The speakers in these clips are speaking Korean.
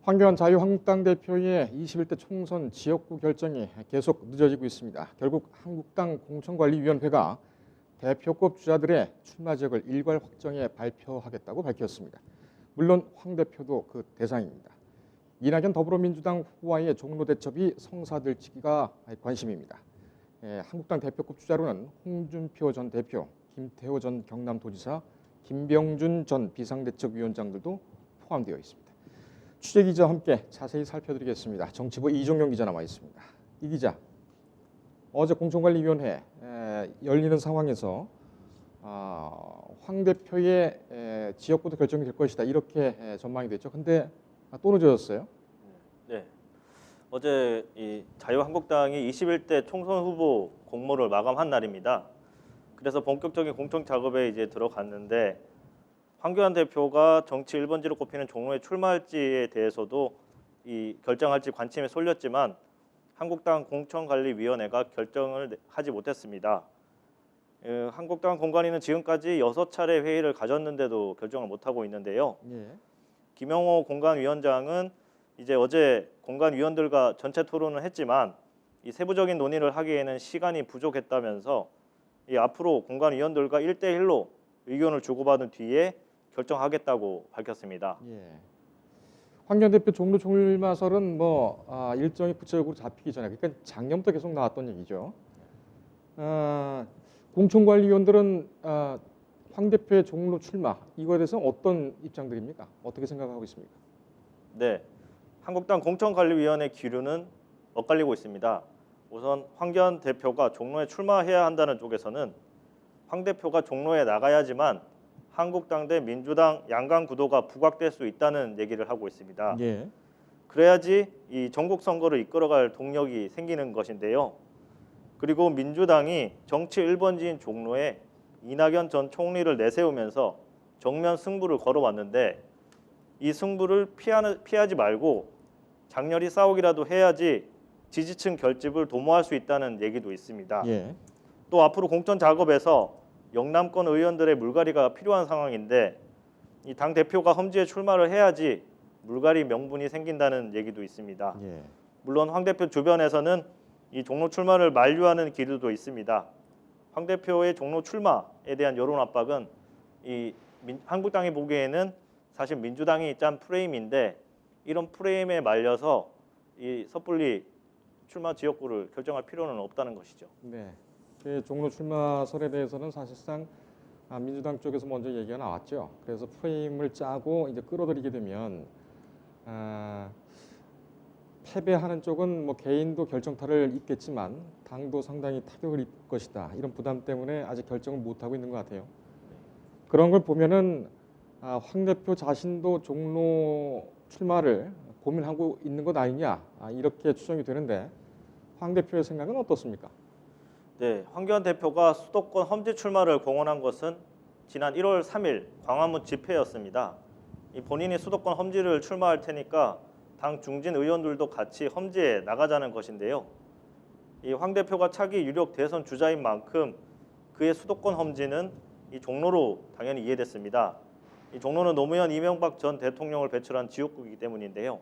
황교안 자유한국당 대표의 21대 총선 지역구 결정이 계속 늦어지고 있습니다. 결국 한국당 공천관리위원회가 대표급 주자들의 출마 지역을 일괄 확정해 발표하겠다고 밝혔습니다. 물론 황 대표도 그 대상입니다. 이낙연 더불어민주당 후보와의 종로 대첩이 성사될지가 관심입니다. 한국당 대표급 주자로는 홍준표 전 대표, 김태호 전 경남도지사, 김병준 전 비상대책위원장들도 포함되어 있습니다. 취재기자와 함께 자세히 살펴드리겠습니다. 정치부 이종용 기자 나와 있습니다. 이 기자, 어제 공천관리위원회 열리는 상황에서 황 대표의 지역구도 결정이 될 것이다 이렇게 전망이 됐죠. 근데 또 늦어졌어요. 네, 어제 이 자유한국당이 21대 총선 후보 공모를 마감한 날입니다. 그래서 본격적인 공천 작업에 이제 들어갔는데 황교안 대표가 정치 1번지로 꼽히는 종로에 출마할지에 대해서도 결정할지 관심에 쏠렸지만 한국당 공천관리위원회가 결정을 하지 못했습니다. 한국당 공관위는 지금까지 6차례 회의를 가졌는데도 결정을 못하고 있는데요. 예. 김영호 공관위원장은 이제 어제 공관위원들과 전체 토론을 했지만 이 세부적인 논의를 하기에는 시간이 부족했다면서 앞으로 공관위원들과 1대1로 의견을 주고받은 뒤에 결정하겠다고 밝혔습니다. 예. 황교안 대표 종로 출마설은 일정이 구체적으로 잡히기 전에, 그러니까 작년부터 계속 나왔던 얘기죠. 공천관리위원들은 황 대표의 종로 출마 이거에 대해서 어떤 입장들입니까? 어떻게 생각하고 있습니까? 네, 한국당 공천관리위원회 기류는 엇갈리고 있습니다. 우선 황교안 대표가 종로에 출마해야 한다는 쪽에서는 황 대표가 종로에 나가야지만 한국당 대 민주당 양강 구도가 부각될 수 있다는 얘기를 하고 있습니다. 예. 그래야지 이 전국 선거를 이끌어갈 동력이 생기는 것인데요. 그리고 민주당이 정치 1번지인 종로에 이낙연 전 총리를 내세우면서 정면 승부를 걸어왔는데 이 승부를 피하지 말고 장렬히 싸우기라도 해야지 지지층 결집을 도모할 수 있다는 얘기도 있습니다. 예. 또 앞으로 공천 작업에서 영남권 의원들의 물갈이가 필요한 상황인데 이 당 대표가 험지에 출마를 해야지 물갈이 명분이 생긴다는 얘기도 있습니다. 예. 물론 황 대표 주변에서는 이 종로 출마를 만류하는 기류도 있습니다. 황 대표의 종로 출마에 대한 여론 압박은 한국당이 보기에는 사실 민주당이 짠 프레임인데 이런 프레임에 말려서 이 섣불리 출마 지역구를 결정할 필요는 없다는 것이죠. 네. 그 종로 출마설에 대해서는 사실상 민주당 쪽에서 먼저 얘기가 나왔죠. 그래서 프레임을 짜고 이제 끌어들이게 되면 패배하는 쪽은 개인도 결정타를 입겠지만 당도 상당히 타격을 입을 것이다. 이런 부담 때문에 아직 결정을 못 하고 있는 것 같아요. 그런 걸 보면은 황 대표 자신도 종로 출마를 고민하고 있는 것 아니냐 이렇게 추정이 되는데 황 대표의 생각은 어떻습니까? 네, 황교안 대표가 수도권 험지 출마를 공언한 것은 지난 1월 3일 광화문 집회였습니다. 본인이 수도권 험지를 출마할 테니까 당 중진 의원들도 같이 험지에 나가자는 것인데요. 이 황 대표가 차기 유력 대선 주자인 만큼 그의 수도권 험지는 이 종로로 당연히 이해됐습니다. 이 종로는 노무현 이명박 전 대통령을 배출한 지역구이기 때문인데요.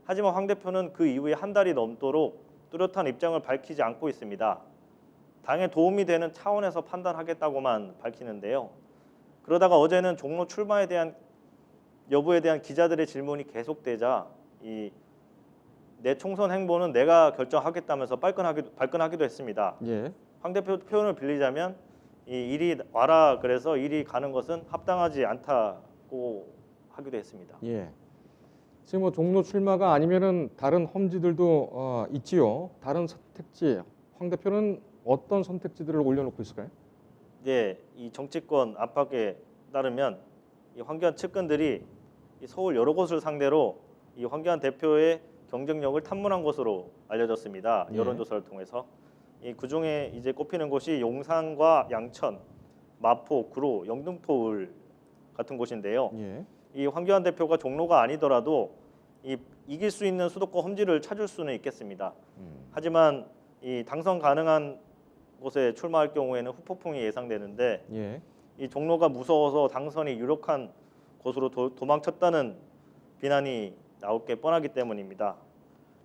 하지만 황 대표는 그 이후에 한 달이 넘도록 뚜렷한 입장을 밝히지 않고 있습니다. 당에 도움이 되는 차원에서 판단하겠다고만 밝히는데요. 그러다가 어제는 종로 출마에 대한 여부에 대한 기자들의 질문이 계속되자 내 총선 행보는 내가 결정하겠다면서 발끈하기도 했습니다. 예. 황 대표 표현을 빌리자면 일이 와라 그래서 일이 가는 것은 합당하지 않다고 하기도 했습니다. 예. 지금 종로 출마가 아니면은 다른 험지들도 있지요. 다른 선택지 황 대표는 어떤 선택지들을 올려놓고 있을까요? 네, 이 정치권 압박에 따르면 이 황교안 측근들이 이 서울 여러 곳을 상대로 이 황교안 대표의 경쟁력을 탐문한 것으로 알려졌습니다. 예. 여론조사를 통해서 그 중에 이제 꼽히는 곳이 용산과 양천, 마포, 구로, 영등포을 같은 곳인데요. 예. 이 황교안 대표가 종로가 아니더라도 이길 수 있는 수도권 험지를 찾을 수는 있겠습니다. 하지만 이 당선 가능한 곳에 출마할 경우에는 후폭풍이 예상되는데 예. 이 종로가 무서워서 당선이 유력한 곳으로 도망쳤다는 비난이 나올 게 뻔하기 때문입니다.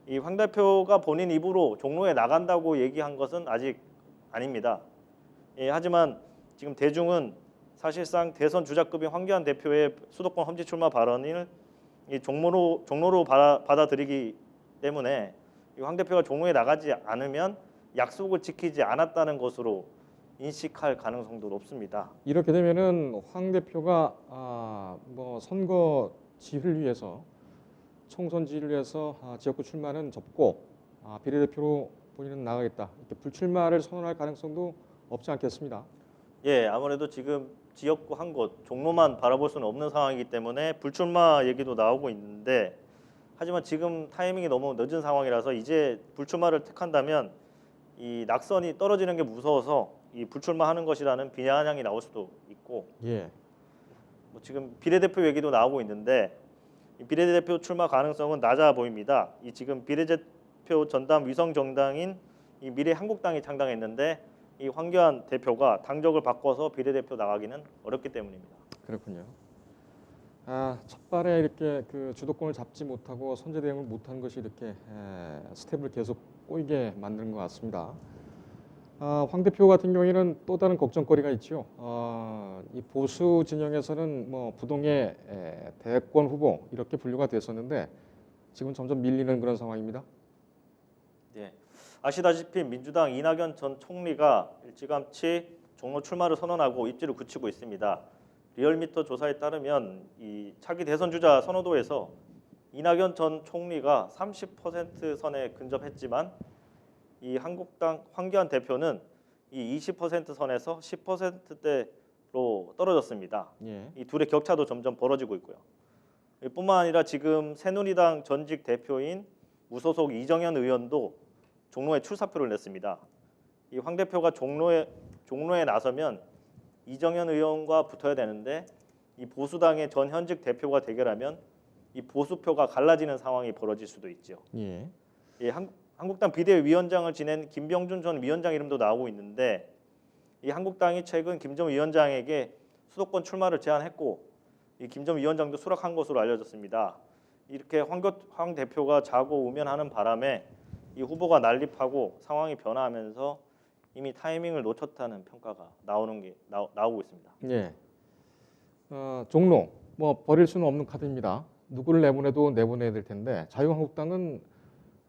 이 황 대표가 본인 입으로 종로에 나간다고 얘기한 것은 아직 아닙니다. 하지만 지금 대중은 사실상 대선 주자급인 황교안 대표의 수도권 험지 출마 발언을 이 종로로 받아들이기 때문에 이 황 대표가 종로에 나가지 않으면 약속을 지키지 않았다는 것으로 인식할 가능성도 높습니다. 이렇게 되면은 황 대표가 뭐 선거 지휘를 위해서 총선 지휘를 위해서 지역구 출마는 접고 비례대표로 본인은 나가겠다 이렇게 불출마를 선언할 가능성도 없지 않겠습니다. 예, 아무래도 지금 지역구 한 곳 종로만 바라볼 수는 없는 상황이기 때문에 불출마 얘기도 나오고 있는데 하지만 지금 타이밍이 너무 늦은 상황이라서 이제 불출마를 택한다면 이 낙선이 떨어지는 게 무서워서 이 불출마하는 것이라는 비아냥이 나올 수도 있고 예, 뭐 지금 비례대표 얘기도 나오고 있는데 이 비례대표 출마 가능성은 낮아 보입니다. 이 지금 비례대표 전담 위성 정당인 이 미래한국당이 창당했는데 이 황교안 대표가 당적을 바꿔서 비례대표 나가기는 어렵기 때문입니다. 그렇군요. 첫발에 이렇게 그 주도권을 잡지 못하고 선제 대응을 못한 것이 이렇게 스텝을 계속 꼬이게 만드는 것 같습니다. 황 대표 같은 경우에는 또 다른 걱정거리가 있죠. 이 보수 진영에서는 뭐 부동의 대권 후보 이렇게 분류가 됐었는데 지금 점점 밀리는 그런 상황입니다. 네, 아시다시피 민주당 이낙연 전 총리가 일찌감치 종로 출마를 선언하고 입지를 굳히고 있습니다. 리얼미터 조사에 따르면 이 차기 대선 주자 선호도에서 이낙연 전 총리가 30% 선에 근접했지만 이 한국당 황교안 대표는 이 20% 선에서 10%대로 떨어졌습니다. 예, 이 둘의 격차도 점점 벌어지고 있고요. 뿐만 아니라 지금 새누리당 전직 대표인 무소속 이정현 의원도 종로에 출사표를 냈습니다. 이 황 대표가 종로에 나서면 이정현 의원과 붙어야 되는데 이 보수당의 전 현직 대표가 대결하면 이 보수표가 갈라지는 상황이 벌어질 수도 있죠. 예, 한국당 비대위원장을 지낸 김병준 전 위원장 이름도 나오고 있는데 이 한국당이 최근 김 전 위원장에게 수도권 출마를 제안했고 이 김 전 위원장도 수락한 것으로 알려졌습니다. 이렇게 황 대표가 자고 우면하는 바람에 이 후보가 난립하고 상황이 변화하면서 이미 타이밍을 놓쳤다는 평가가 나오고 있습니다. 예. 종로 뭐 버릴 수는 없는 카드입니다. 누구를 내보내도 내보내야 될 텐데 자유한국당은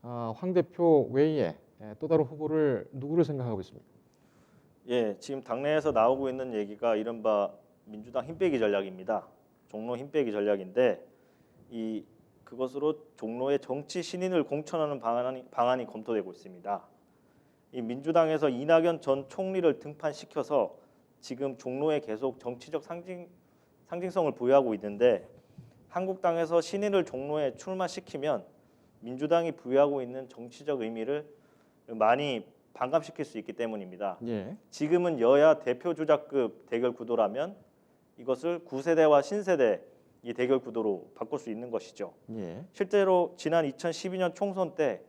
황 대표 외에 또 다른 후보를 누구를 생각하고 있습니까? 예, 지금 당내에서 나오고 있는 얘기가 이른바 민주당 힘빼기 전략입니다. 종로 힘빼기 전략인데 그것으로 종로의 정치 신인을 공천하는 방안이 검토되고 있습니다. 이 민주당에서 이낙연 전 총리를 등판시켜서 지금 종로에 계속 정치적 상징성을 부여하고 있는데 한국당에서 신인을 종로에 출마시키면 민주당이 부여하고 있는 정치적 의미를 많이 반감시킬 수 있기 때문입니다. 예, 지금은 여야 대표 주자급 대결 구도라면 이것을 구세대와 신세대 이 대결 구도로 바꿀 수 있는 것이죠. 예, 실제로 지난 2012년 총선 때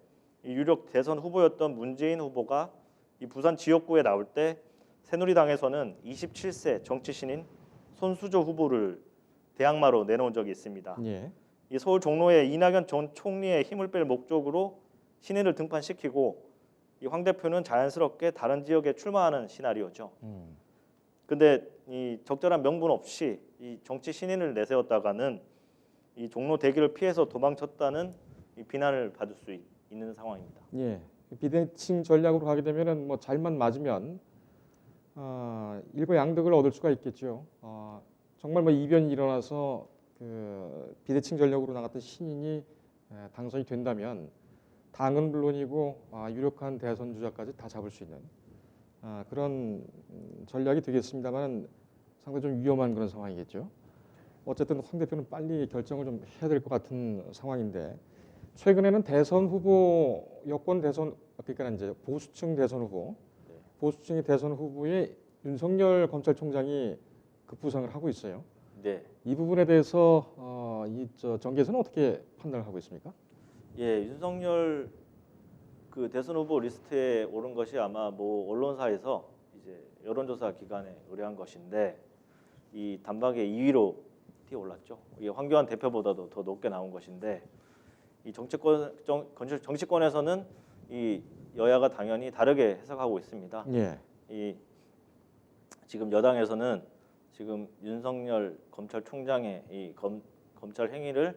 이 유력 대선 후보였던 문재인 후보가 이 부산 지역구에 나올 때 새누리당에서는 27세 정치 신인 손수조 후보를 대항마로 내놓은 적이 있습니다. 예, 이 서울 종로에 이낙연 전 총리의 힘을 뺄 목적으로 신인을 등판시키고 이 황 대표는 자연스럽게 다른 지역에 출마하는 시나리오죠. 근데 이 적절한 명분 없이 이 정치 신인을 내세웠다가는 이 종로 대기를 피해서 도망쳤다는 이 비난을 받을 수 있는 상황입니다. 예. 비대칭 전략으로 가게 되면은 뭐 잘만 맞으면 일거양득을 얻을 수가 있겠죠. 정말 뭐 이변이 일어나서 그 비대칭 전략으로 나갔던 신인이 당선이 된다면 당은 물론이고 유력한 대선 주자까지 다 잡을 수 있는 그런 전략이 되겠습니다만 상당히 좀 위험한 그런 상황이겠죠. 어쨌든 황 대표는 빨리 결정을 좀 해야 될 것 같은 상황인데 최근에는 대선 후보 여권 대선 그러니까 이제 보수층 대선 후보 보수층의 대선 후보에 윤석열 검찰총장이 급부상을 하고 있어요. 네, 이 부분에 대해서 정계에서는 어떻게 판단을 하고 있습니까? 예, 윤석열 그 대선 후보 리스트에 오른 것이 아마 뭐 언론사에서 이제 여론조사 기관에 의뢰한 것인데 이 단박에 2위로 뛰어 올랐죠. 이 황교안 대표보다도 더 높게 나온 것인데 이 정치권에서는 이 여야가 당연히 다르게 해석하고 있습니다. 예. 이 지금 여당에서는 지금 윤석열 검찰총장의 이 검찰 행위를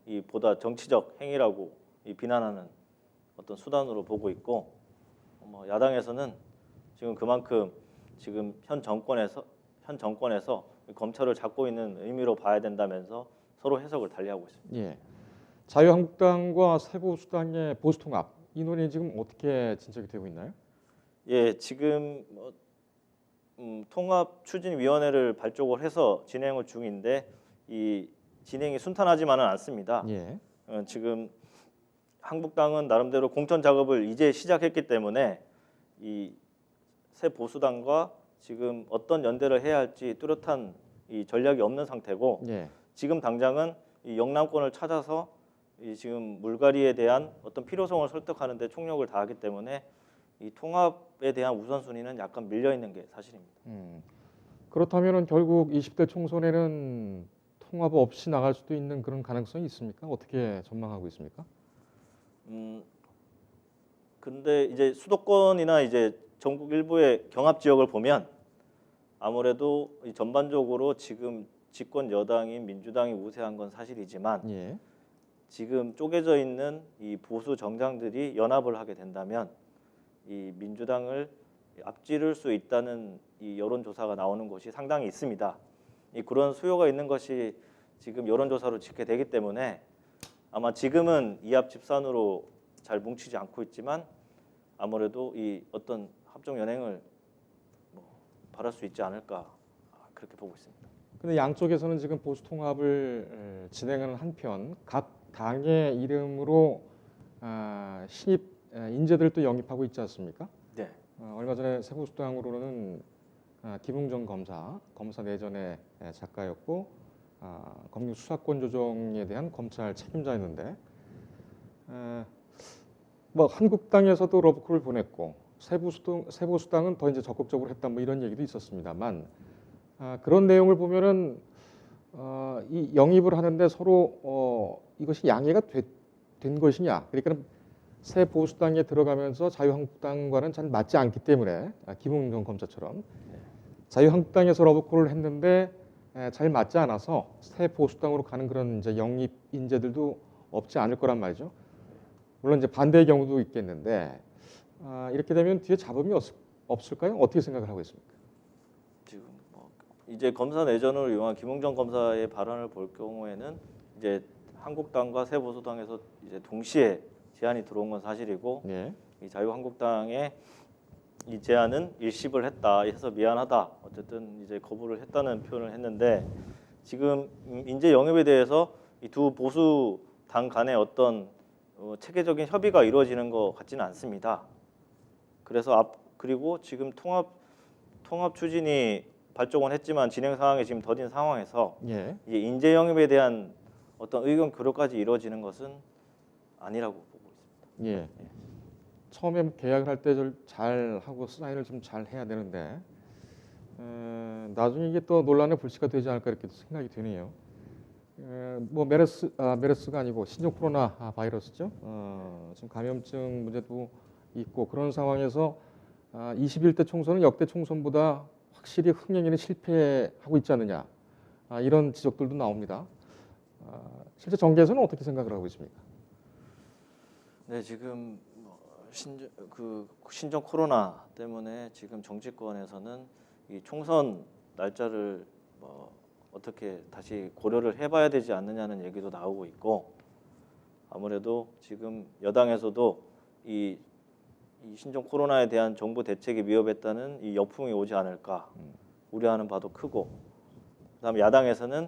이 보다 정치적 행위라고 이 비난하는 어떤 수단으로 보고 있고, 야당에서는 지금 그만큼 지금 현 정권에서 검찰을 잡고 있는 의미로 봐야 된다면서 서로 해석을 달리하고 있습니다. 예. 자유한국당과 새보수당의 보수통합 이 논의 지금 어떻게 진척이 되고 있나요? 예, 지금 통합추진위원회를 발족을 해서 진행을 중인데 이 진행이 순탄하지만은 않습니다. 예. 지금 한국당은 나름대로 공천 작업을 이제 시작했기 때문에 이 새 보수당과 지금 어떤 연대를 해야 할지 뚜렷한 이 전략이 없는 상태고, 예. 지금 당장은 이 영남권을 찾아서 이 지금 물갈이에 대한 어떤 필요성을 설득하는 데 총력을 다하기 때문에 이 통합에 대한 우선순위는 약간 밀려 있는 게 사실입니다. 그렇다면은 결국 20대 총선에는 통합 없이 나갈 수도 있는 그런 가능성이 있습니까? 어떻게 전망하고 있습니까? 근데 이제 수도권이나 이제 전국 일부의 경합 지역을 보면 아무래도 이 전반적으로 지금 집권 여당인 민주당이 우세한 건 사실이지만, 예. 지금 쪼개져 있는 이 보수 정당들이 연합을 하게 된다면 이 민주당을 앞지를 수 있다는 이 여론조사가 나오는 곳이 상당히 있습니다. 이 그런 수요가 있는 것이 지금 여론조사로 집계되기 때문에 아마 지금은 이합 집산으로 잘 뭉치지 않고 있지만 아무래도 이 어떤 합종 연행을 바랄 수 있지 않을까, 그렇게 보고 있습니다. 근데 양쪽에서는 지금 보수 통합을 진행하는 한편 각 당의 이름으로 신입 인재들도 영입하고 있지 않습니까? 네. 얼마 전에 새보수당으로는 김웅정 검사 내전의 작가였고 검경 수사권 조정에 대한 검찰 책임자였는데 뭐 한국당에서도 러브콜을 보냈고 새보수당은 더 이제 적극적으로 했다 뭐 이런 얘기도 있었습니다만 그런 내용을 보면은 이 영입을 하는데 서로 이것이 양해가 된 것이냐, 그러니까 새 보수당에 들어가면서 자유한국당과는 잘 맞지 않기 때문에 김웅정 검사처럼 자유한국당에서 러브콜을 했는데 잘 맞지 않아서 새 보수당으로 가는 그런 이제 영입 인재들도 없지 않을 거란 말이죠. 물론 이제 반대의 경우도 있겠는데 이렇게 되면 뒤에 잡음이 없을까요? 어떻게 생각을 하고 있습니까? 지금 이제 검사 내전을 이용한 김웅정 검사의 발언을 볼 경우에는 이제 한국당과 새보수당에서 이제 동시에 제안이 들어온 건 사실이고, 예. 이 자유한국당의 이 제안은 일십을 했다 해서 미안하다, 어쨌든 이제 거부를 했다는 표현을 했는데, 지금 인재 영입에 대해서 이 두 보수 당 간의 어떤 체계적인 협의가 이루어지는 것 같지는 않습니다. 그래서 그리고 지금 통합 추진이 발족은 했지만 진행 상황이 지금 더딘 상황에서 예. 이제 인재 영입에 대한 어떤 의견 교류까지 이루어지는 것은 아니라고 보고 있습니다. 예. 처음에 계약을 할 때 잘 하고 사인을 좀 잘 해야 되는데 나중에 이게 또 논란의 불씨가 되지 않을까 이렇게 생각이 되네요. 뭐 메르스가 아니고 신종 코로나 바이러스죠. 지금 감염증 문제도 있고 그런 상황에서 21대 총선은 역대 총선보다 확실히 흥행에는 실패하고 있지 않느냐, 이런 지적들도 나옵니다. 실제 정계에서는 어떻게 생각을 하고 있습니까? 네, 지금 신종 코로나 때문에 지금 정치권에서는 이 총선 날짜를 어떻게 다시 고려를 해봐야 되지 않느냐는 얘기도 나오고 있고, 아무래도 지금 여당에서도 이 신종 코로나에 대한 정부 대책이 위협했다는 이 역풍이 오지 않을까 우려하는 바도 크고, 그다음에 야당에서는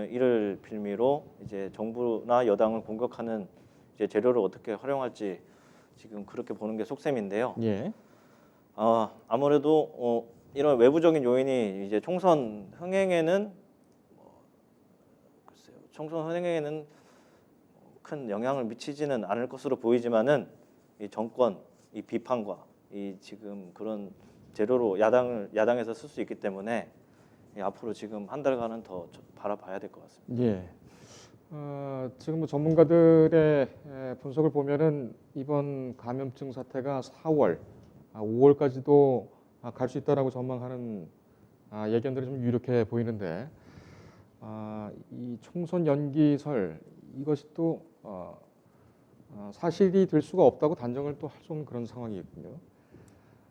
이를 빌미로 이제 정부나 여당을 공격하는 이제 재료를 어떻게 활용할지 지금 그렇게 보는 게 속셈인데요. 예. 아무래도 이런 외부적인 요인이 이제 총선 흥행에는 큰 영향을 미치지는 않을 것으로 보이지만은 이 정권 이 비판과 이 지금 그런 재료로 야당에서 쓸 수 있기 때문에 앞으로 지금 한 달간은 더 바라봐야 될 것 같습니다. 예. 지금 뭐 전문가들의 분석을 보면은 이번 감염증 사태가 4월, 5월까지도 갈 수 있다라고 전망하는 예견들이 좀 유력해 보이는데, 이 총선 연기설 이것이 또 사실이 될 수가 없다고 단정을 또 할 수 없는 그런 상황이겠군요.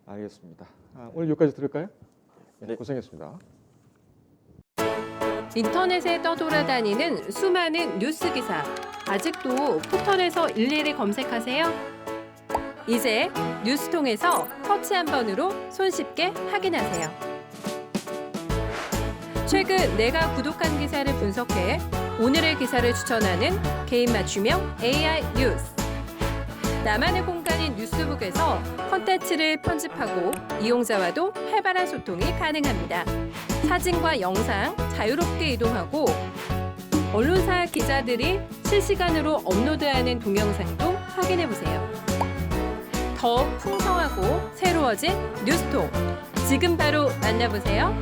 알겠습니다. 오늘 여기까지 들을까요? 네, 고생했습니다. 인터넷에 떠돌아다니는 수많은 뉴스 기사. 아직도 포털에서 일일이 검색하세요? 이제 뉴스통에서 터치 한 번으로 손쉽게 확인하세요. 최근 내가 구독한 기사를 분석해 오늘의 기사를 추천하는 개인 맞춤형 AI 뉴스. 나만의 공간인 뉴스북에서 콘텐츠를 편집하고 이용자와도 활발한 소통이 가능합니다. 사진과 영상 자유롭게 이동하고 언론사 기자들이 실시간으로 업로드하는 동영상도 확인해보세요. 더욱 풍성하고 새로워진 뉴스통. 지금 바로 만나보세요.